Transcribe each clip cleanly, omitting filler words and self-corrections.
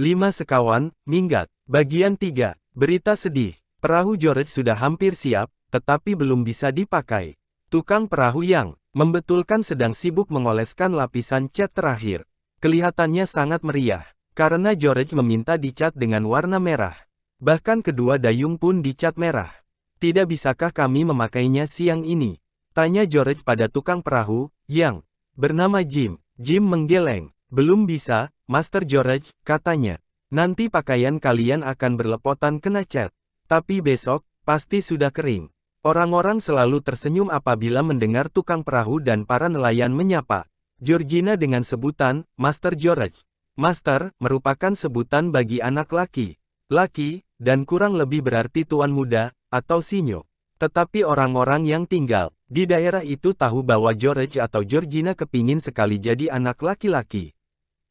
5 sekawan, minggat. Bagian 3. Berita sedih. Perahu George sudah hampir siap, tetapi belum bisa dipakai. Tukang perahu yang membetulkan sedang sibuk mengoleskan lapisan cat terakhir. Kelihatannya sangat meriah, karena George meminta dicat dengan warna merah. Bahkan kedua dayung pun dicat merah. Tidak bisakah kami memakainya siang ini? Tanya George pada tukang perahu, yang bernama Jim. Jim menggeleng. Belum bisa, Master George, katanya. Nanti pakaian kalian akan berlepotan kena cat. Tapi besok, pasti sudah kering. Orang-orang selalu tersenyum apabila mendengar tukang perahu dan para nelayan menyapa Georgina dengan sebutan, Master George. Master, merupakan sebutan bagi anak laki. Laki, dan kurang lebih berarti tuan muda, atau sinyo. Tetapi orang-orang yang tinggal di daerah itu tahu bahwa George atau Georgina kepingin sekali jadi anak laki-laki.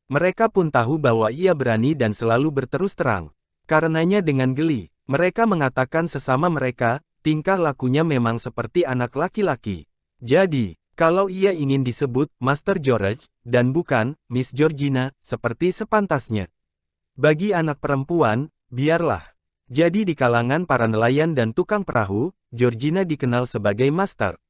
Mereka pun tahu bahwa ia berani dan selalu berterus terang. Karenanya dengan geli, mereka mengatakan sesama mereka, tingkah lakunya memang seperti anak laki-laki. Jadi, kalau ia ingin disebut Master George, dan bukan Miss Georgina, seperti sepantasnya. Bagi anak perempuan, biarlah. Jadi di kalangan para nelayan dan tukang perahu, Georgina dikenal sebagai Master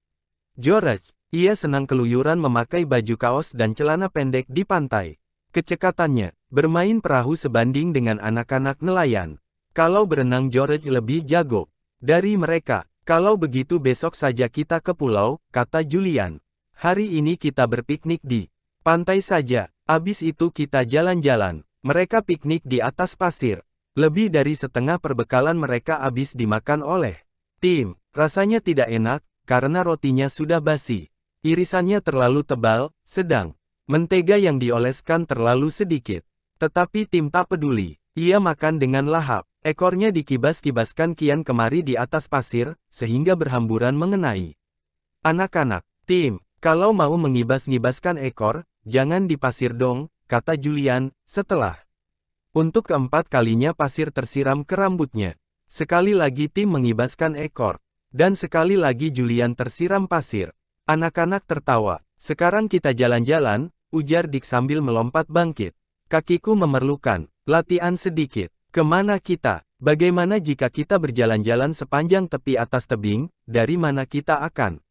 George. Ia senang keluyuran memakai baju kaos dan celana pendek di pantai. Kecekatannya, bermain perahu sebanding dengan anak-anak nelayan. Kalau berenang George lebih jago dari mereka. Kalau begitu besok saja kita ke pulau, kata Julian. Hari ini kita berpiknik di pantai saja, abis itu kita jalan-jalan. Mereka piknik di atas pasir. Lebih dari setengah perbekalan mereka habis dimakan oleh Tim. Rasanya tidak enak, karena rotinya sudah basi. Irisannya terlalu tebal, sedang mentega yang dioleskan terlalu sedikit. Tetapi Tim tak peduli. Ia makan dengan lahap. Ekornya dikibas-kibaskan kian kemari di atas pasir, sehingga berhamburan mengenai anak-anak. Tim, kalau mau mengibas-ngibaskan ekor, jangan di pasir dong, kata Julian, setelah untuk keempat kalinya pasir tersiram ke rambutnya. Sekali lagi Tim mengibaskan ekor. Dan sekali lagi Julian tersiram pasir. Anak-anak tertawa. Sekarang kita jalan-jalan, ujar Dick sambil melompat bangkit. Kakiku memerlukan latihan sedikit. Kemana kita? Bagaimana jika kita berjalan-jalan sepanjang tepi atas tebing, dari mana kita akan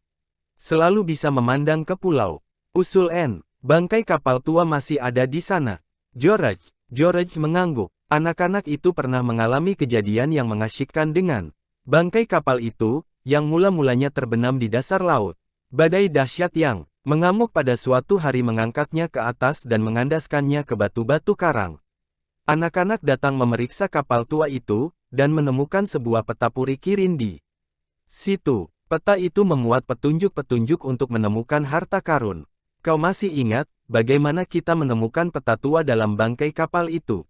selalu bisa memandang ke pulau? Usul Anne. Bangkai kapal tua masih ada di sana. George mengangguk. Anak-anak itu pernah mengalami kejadian yang mengasyikkan dengan bangkai kapal itu, yang mula-mulanya terbenam di dasar laut. Badai dahsyat yang mengamuk pada suatu hari mengangkatnya ke atas dan mengandaskannya ke batu-batu karang. Anak-anak datang memeriksa kapal tua itu, dan menemukan sebuah peta puri Kirin di situ. Peta itu memuat petunjuk-petunjuk untuk menemukan harta karun. Kau masih ingat, bagaimana kita menemukan peta tua dalam bangkai kapal itu?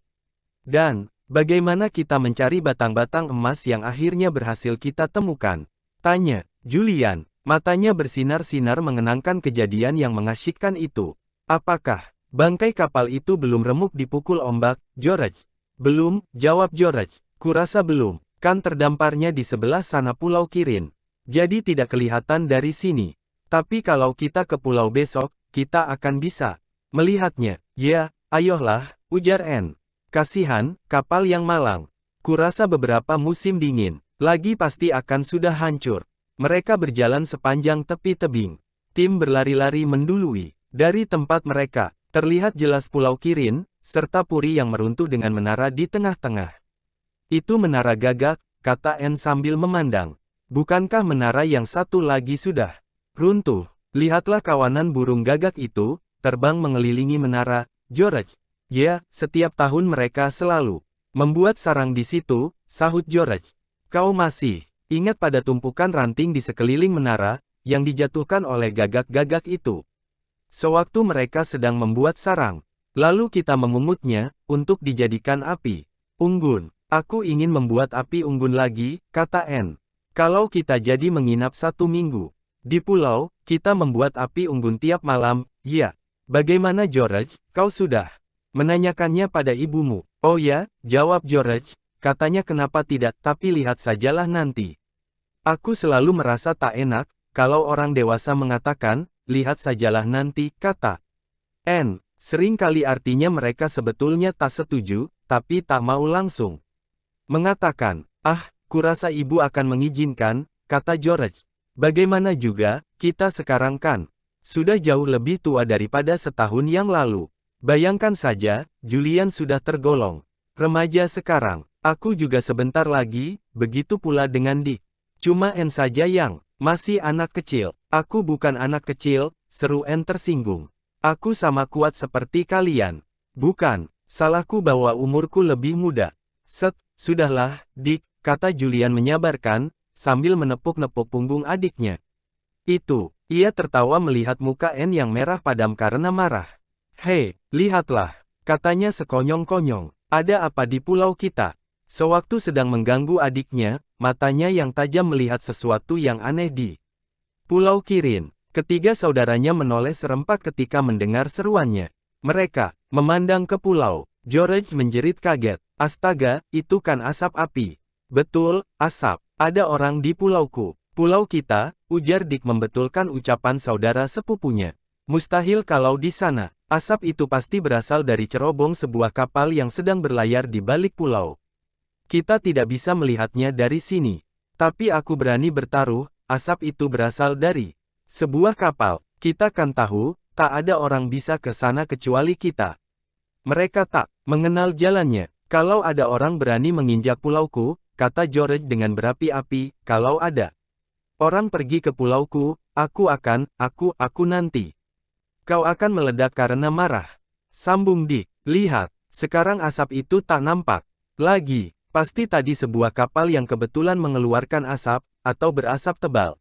Dan, bagaimana kita mencari batang-batang emas yang akhirnya berhasil kita temukan? Tanya Julian. Matanya bersinar-sinar mengenangkan kejadian yang mengasyikkan itu. Apakah bangkai kapal itu belum remuk dipukul ombak, George? Belum, jawab George. Kurasa belum, kan terdamparnya di sebelah sana pulau Kirin. Jadi tidak kelihatan dari sini. Tapi kalau kita ke pulau besok, kita akan bisa melihatnya. Ya, ayolah, ujar Anne. Kasihan, kapal yang malang. Kurasa beberapa musim dingin lagi pasti akan sudah hancur. Mereka berjalan sepanjang tepi tebing. Tim berlari-lari mendului. Dari tempat mereka, terlihat jelas pulau Kirin, serta puri yang meruntuh dengan menara di tengah-tengah. Itu menara gagak, kata Anne sambil memandang. Bukankah menara yang satu lagi sudah runtuh? Lihatlah kawanan burung gagak itu, terbang mengelilingi menara, George. Ya, setiap tahun mereka selalu membuat sarang di situ, sahut George. Kau masih ingat pada tumpukan ranting di sekeliling menara, yang dijatuhkan oleh gagak-gagak itu? Sewaktu mereka sedang membuat sarang, lalu kita mengumutnya, untuk dijadikan api unggun. Aku ingin membuat api unggun lagi, kata Anne. Kalau kita jadi menginap 1 minggu di pulau, kita membuat api unggun tiap malam, ya. Bagaimana George, kau sudah menanyakannya pada ibumu? Oh ya, jawab George. Katanya kenapa tidak, tapi lihat sajalah nanti. Aku selalu merasa tak enak, kalau orang dewasa mengatakan, lihat sajalah nanti, kata Anne. Sering kali artinya mereka sebetulnya tak setuju, tapi tak mau langsung mengatakan, kurasa ibu akan mengizinkan, kata George. Bagaimana juga, kita sekarang kan sudah jauh lebih tua daripada setahun yang lalu. Bayangkan saja, Julian sudah tergolong remaja sekarang. Aku juga sebentar lagi, begitu pula dengan Dick. Cuma Anne saja yang masih anak kecil. Aku bukan anak kecil, seru Anne tersinggung. Aku sama kuat seperti kalian. Bukan, salahku bahwa umurku lebih muda. Sudahlah, Dick, kata Julian menyabarkan, sambil menepuk-nepuk punggung adiknya. Ia tertawa melihat muka Anne yang merah padam karena marah. Hei, lihatlah, katanya sekonyong-konyong. Ada apa di pulau kita? Sewaktu sedang mengganggu adiknya, matanya yang tajam melihat sesuatu yang aneh di Pulau Kirin. Ketiga saudaranya menoleh serempak ketika mendengar seruannya. Mereka memandang ke pulau. George menjerit kaget. Astaga, itu kan asap api. Betul, asap. Ada orang di pulauku. Pulau kita, ujar Dick membetulkan ucapan saudara sepupunya. Mustahil kalau di sana. Asap itu pasti berasal dari cerobong sebuah kapal yang sedang berlayar di balik pulau. Kita tidak bisa melihatnya dari sini. Tapi aku berani bertaruh, asap itu berasal dari sebuah kapal. Kita kan tahu, tak ada orang bisa ke sana kecuali kita. Mereka tak mengenal jalannya. Kalau ada orang berani menginjak pulauku, kata George dengan berapi-api, kalau ada orang pergi ke pulauku, aku nanti. Kau akan meledak karena marah. Sambung Dick. Lihat, sekarang asap itu tak nampak lagi. Pasti tadi sebuah kapal yang kebetulan mengeluarkan asap, atau berasap tebal.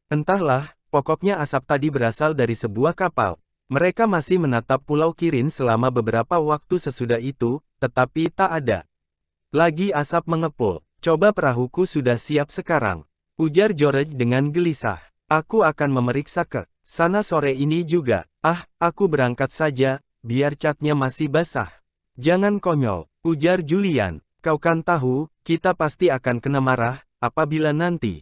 Entahlah, pokoknya asap tadi berasal dari sebuah kapal. Mereka masih menatap Pulau Kirin selama beberapa waktu sesudah itu, tetapi tak ada lagi asap mengepul. Coba perahuku sudah siap sekarang, ujar George dengan gelisah. Aku akan memeriksa ke sana sore ini juga. Aku berangkat saja, biar catnya masih basah. Jangan konyol, ujar Julian. Kau kan tahu, kita pasti akan kena marah, apabila nanti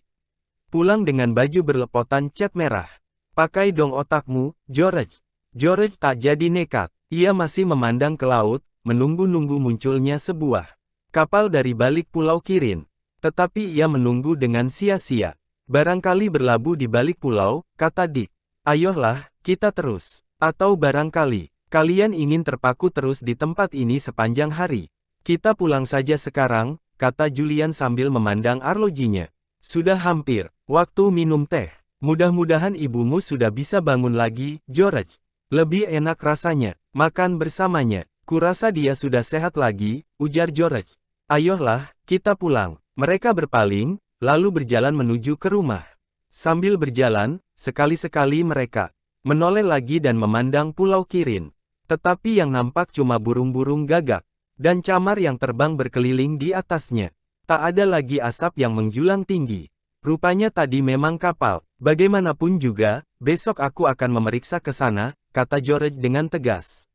pulang dengan baju berlepotan cat merah. Pakai dong otakmu, George. George tak jadi nekat. Ia masih memandang ke laut, menunggu-nunggu munculnya sebuah kapal dari balik Pulau Kirin. Tetapi ia menunggu dengan sia-sia. Barangkali berlabuh di balik pulau, kata Dick. Ayolah, kita terus. Atau barangkali, kalian ingin terpaku terus di tempat ini sepanjang hari. Kita pulang saja sekarang, kata Julian sambil memandang arlojinya. Sudah hampir, waktu minum teh. Mudah-mudahan ibumu sudah bisa bangun lagi, George. Lebih enak rasanya, makan bersamanya. Kurasa dia sudah sehat lagi, ujar George. Ayolah, kita pulang. Mereka berpaling, lalu berjalan menuju ke rumah. Sambil berjalan, sekali-sekali mereka menoleh lagi dan memandang Pulau Kirin. Tetapi yang nampak cuma burung-burung gagak dan camar yang terbang berkeliling di atasnya. Tak ada lagi asap yang menjulang tinggi. Rupanya tadi memang kapal. Bagaimanapun juga, besok aku akan memeriksa ke sana, kata George dengan tegas.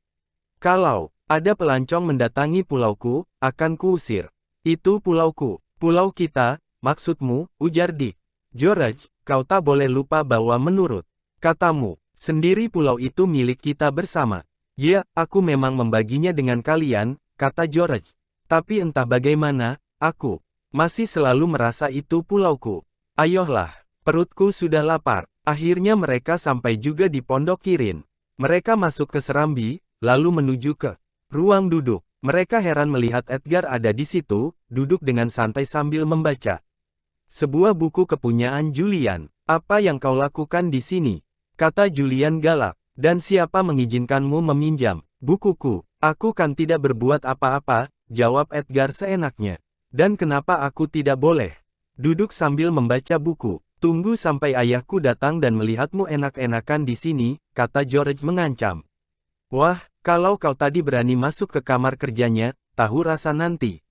Kalau ada pelancong mendatangi pulauku, akan kuusir. Itu pulauku. Pulau kita, maksudmu, ujar Dick. George, kau tak boleh lupa bahwa menurut katamu sendiri pulau itu milik kita bersama. Ya, aku memang membaginya dengan kalian, kata George. Tapi entah bagaimana, aku masih selalu merasa itu pulauku. Ayolah, perutku sudah lapar. Akhirnya mereka sampai juga di Pondok Kirin. Mereka masuk ke serambi, lalu menuju ke ruang duduk. Mereka heran melihat Edgar ada di situ, duduk dengan santai sambil membaca sebuah buku kepunyaan Julian. Apa yang kau lakukan di sini? Kata Julian galak. Dan siapa mengizinkanmu meminjam bukuku? Aku kan tidak berbuat apa-apa, jawab Edgar seenaknya. Dan kenapa aku tidak boleh duduk sambil membaca buku? Tunggu sampai ayahku datang dan melihatmu enak-enakan di sini, kata George mengancam. Wah, kalau kau tadi berani masuk ke kamar kerjanya, tahu rasa nanti.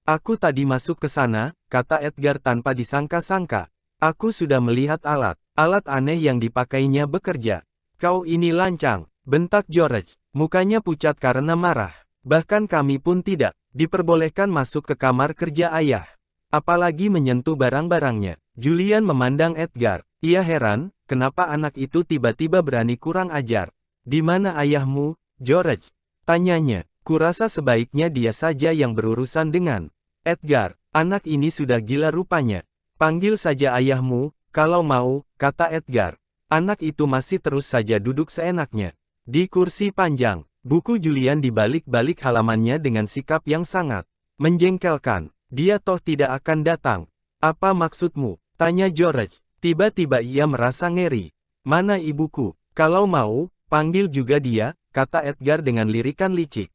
Aku tadi masuk ke sana, kata Edgar tanpa disangka-sangka. Aku sudah melihat alat aneh yang dipakainya bekerja. Kau ini lancang, bentak George. Mukanya pucat karena marah. Bahkan kami pun tidak diperbolehkan masuk ke kamar kerja ayah. Apalagi menyentuh barang-barangnya. Julian memandang Edgar. Ia heran, kenapa anak itu tiba-tiba berani kurang ajar. Di mana ayahmu, George? Tanyanya. Kurasa sebaiknya dia saja yang berurusan dengan Edgar. Anak ini sudah gila rupanya. Panggil saja ayahmu, kalau mau, kata Edgar. Anak itu masih terus saja duduk seenaknya di kursi panjang. Buku Julian dibalik-balik halamannya dengan sikap yang sangat menjengkelkan. Dia toh tidak akan datang. Apa maksudmu? Tanya George. Tiba-tiba ia merasa ngeri. Mana ibuku? Kalau mau, panggil juga dia, kata Edgar dengan lirikan licik.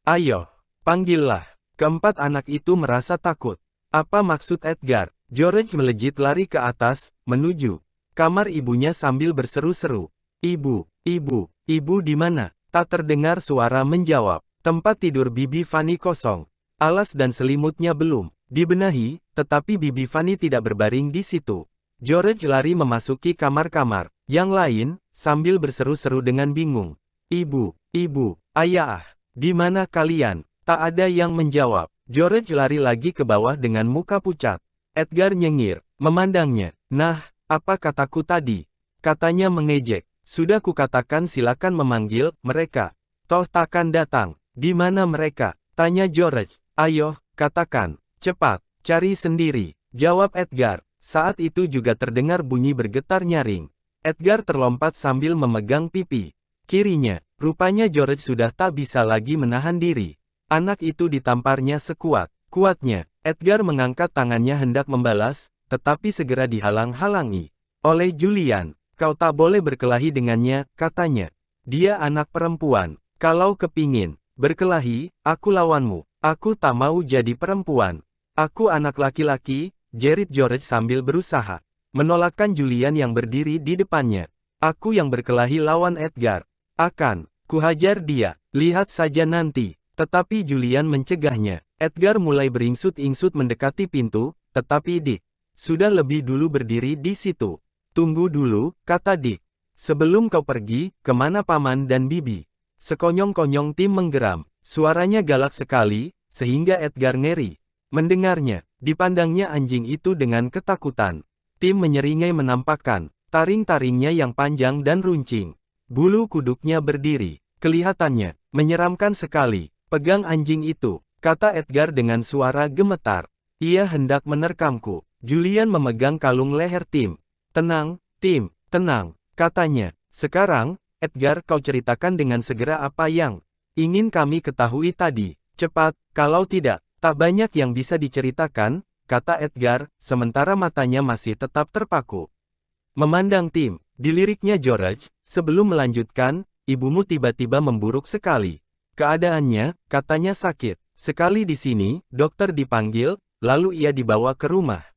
Ayo, panggillah. Keempat anak itu merasa takut. Apa maksud Edgar? George melejit lari ke atas, menuju kamar ibunya sambil berseru-seru. Ibu, ibu di mana? Tak terdengar suara menjawab. Tempat tidur Bibi Fanny kosong. Alas dan selimutnya belum dibenahi, tetapi Bibi Fanny tidak berbaring di situ. George lari memasuki kamar-kamar yang lain, sambil berseru-seru dengan bingung. Ibu, ayah, di mana kalian? Tak ada yang menjawab. George lari lagi ke bawah dengan muka pucat. Edgar nyengir, memandangnya. Nah, apa kataku tadi? Katanya mengejek. Sudah kukatakan silakan memanggil mereka. Toh takkan datang. Di mana mereka? Tanya George. Ayo, katakan. Cepat, cari sendiri. Jawab Edgar. Saat itu juga terdengar bunyi bergetar nyaring. Edgar terlompat sambil memegang pipi kirinya. Rupanya George sudah tak bisa lagi menahan diri. Anak itu ditamparnya sekuat-kuatnya. Edgar mengangkat tangannya hendak membalas, tetapi segera dihalang-halangi oleh Julian. Kau tak boleh berkelahi dengannya, katanya. Dia anak perempuan. Kalau kepingin berkelahi, aku lawanmu. Aku tak mau jadi perempuan. Aku anak laki-laki, jerit George sambil berusaha menolakkan Julian yang berdiri di depannya. Aku yang berkelahi lawan Edgar. Akan kuhajar dia. Lihat saja nanti. Tetapi Julian mencegahnya. Edgar mulai beringsut-ingsut mendekati pintu, tetapi Dick sudah lebih dulu berdiri di situ. Tunggu dulu, kata Dick. Sebelum kau pergi, kemana Paman dan Bibi? Sekonyong-konyong Tim menggeram. Suaranya galak sekali, sehingga Edgar ngeri mendengarnya. Dipandangnya anjing itu dengan ketakutan. Tim menyeringai menampakkan taring-taringnya yang panjang dan runcing. Bulu kuduknya berdiri. Kelihatannya menyeramkan sekali. Pegang anjing itu, kata Edgar dengan suara gemetar. Ia hendak menerkamku. Julian memegang kalung leher Tim. Tenang, Tim, tenang, katanya. Sekarang, Edgar, kau ceritakan dengan segera apa yang ingin kami ketahui tadi. Cepat, kalau tidak, tak banyak yang bisa diceritakan, kata Edgar, sementara matanya masih tetap terpaku memandang Tim. Diliriknya George, sebelum melanjutkan, ibumu tiba-tiba memburuk sekali. Keadaannya, katanya sakit. Sekali di sini, dokter dipanggil, lalu ia dibawa ke rumah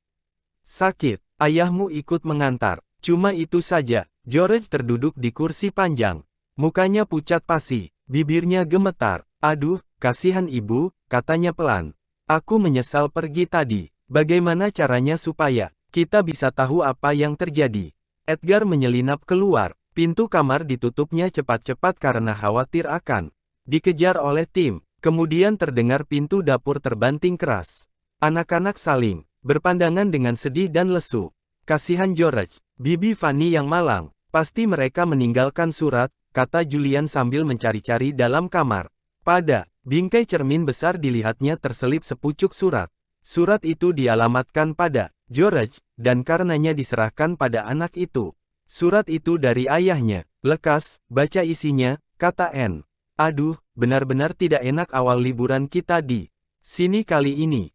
sakit. Ayahmu ikut mengantar. Cuma itu saja. George terduduk di kursi panjang. Mukanya pucat pasi. Bibirnya gemetar. Aduh, kasihan ibu, katanya pelan. Aku menyesal pergi tadi. Bagaimana caranya supaya kita bisa tahu apa yang terjadi? Edgar menyelinap keluar. Pintu kamar ditutupnya cepat-cepat karena khawatir akan dikejar oleh Tim. Kemudian terdengar pintu dapur terbanting keras. Anak-anak saling berpandangan dengan sedih dan lesu. Kasihan George, Bibi Fanny yang malang. Pasti mereka meninggalkan surat, kata Julian sambil mencari-cari dalam kamar. Pada bingkai cermin besar dilihatnya terselip sepucuk surat. Surat itu dialamatkan pada George, dan karenanya diserahkan pada anak itu. Surat itu dari ayahnya. Lekas, baca isinya, kata Anne. Aduh, benar-benar tidak enak awal liburan kita di sini kali ini.